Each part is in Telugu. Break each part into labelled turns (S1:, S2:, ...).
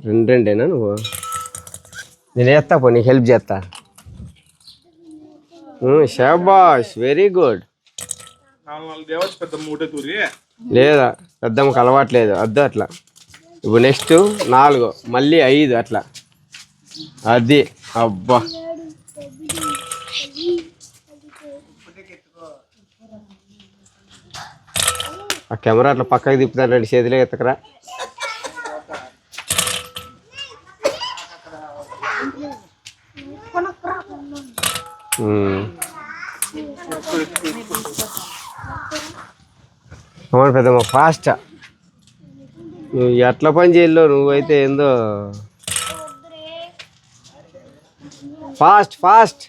S1: రెండేనా నువ్వు? నేను వేస్తా పో, నీకు హెల్ప్ చేస్తా. షాబాష్, వెరీ గుడ్. లేదా పెద్దమ్మకి అలవాట్లేదు వద్దు అట్లా. ఇప్పుడు నెక్స్ట్ 4 మళ్ళీ 5 అట్లా. అది అబ్బా, ఆ కెమెరా అట్లా పక్కకి తిప్పుతాను, 2 చేతులే ఎత్తకరా. అవును పెద్దమ్మ, ఫాస్ట్. నువ్వు ఎట్లా పని చేయలో, నువ్వైతే ఏందో ఫాస్ట్ ఫాస్ట్.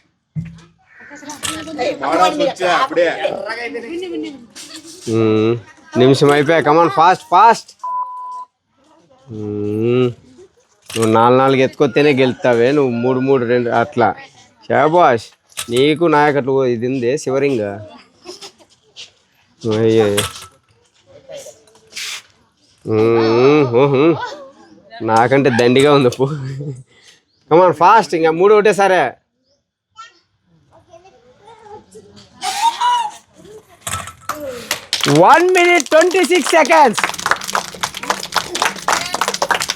S1: నిమిషం అయిపోయా, కమాన్ ఫాస్ట్ ఫాస్ట్. నువ్వు 4 ఎత్తుకొస్తేనే గెలుస్తావే, నువ్వు 3 2 అట్లా. షాబాష్, నీకు నాయకట్లు ఇది ఉంది శివరింగ్. నాకంటే దండిగా ఉంది పో. కమాన్ ఫాస్ట్, ఇంకా 3 ఒకటేసారే. One minute 26 seconds.